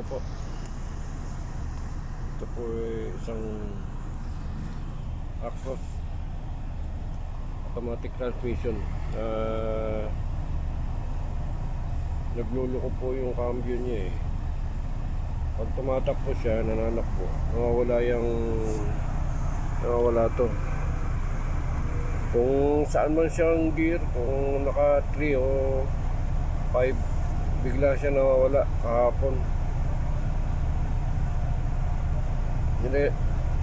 araw po. Ito po ay isang Axos automatic transmission. Nagluluko po yung cambio niya eh. Pag tumatakbo siya, nananakbo, nawawala to. Kung saan man siyang gear, kung naka 3 o 5, bigla siya nawawala kahapon.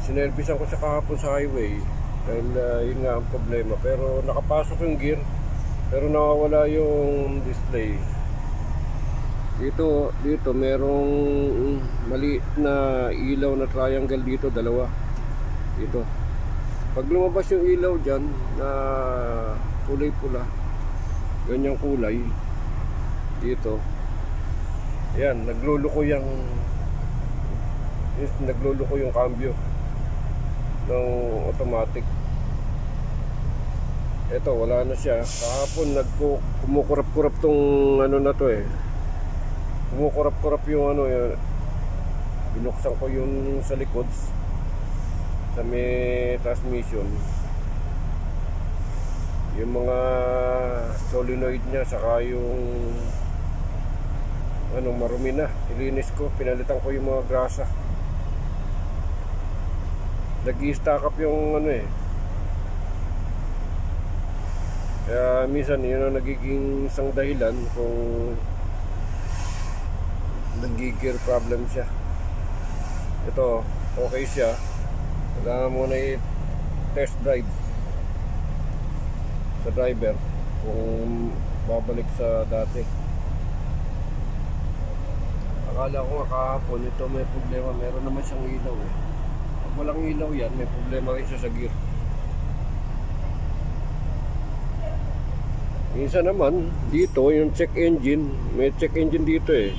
Sinervisan ko siya kahapon sa highway dahil yun nga ang problema. Pero nakapasok yung gear, pero nawawala yung display. Dito merong maliit na ilaw na triangle dito, dalawa dito. Pag lumabas yung ilaw dyan na kulay pula, ganyang kulay dito, yan, nagluluko yung cambio ng automatic. Ito, wala na siya. Kahapon kumukurap-kurap tong ano na to eh. Kumukurap-kurap yung ano yun. Binuksan ko yung sa likod sa may transmission, yung mga solenoid niya, saka yung ano, marumi na. Ilinis ko, pinalitan ko yung mga grasa. Nag-i-stack up yung ano eh. Kaya minsan yun ang nagiging isang dahilan kung nag-gear problem siya. Ito, okay siya. Kailangan muna i-test drive sa driver kung babalik sa dati. Akala ko nga kahapon ito may problema, meron naman siyang ilaw eh. Pag walang ilaw yan, may problema rin siya sa gear. Minsan naman dito yung check engine, may check engine dito eh.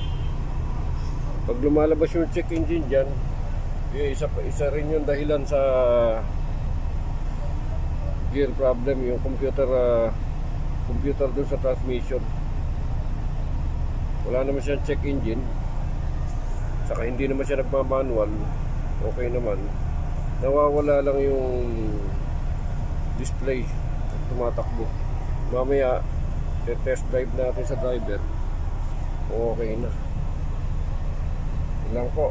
Pag lumalabas yung check engine dyan, isa rin yung dahilan sa gear problem, yung computer dun sa transmission. Wala naman siyang check engine, saka hindi naman siya nagmamanual, okay naman. Nawawala lang yung display at tumatakbo. Mamaya test drive natin sa driver, okay na. Yun lang po.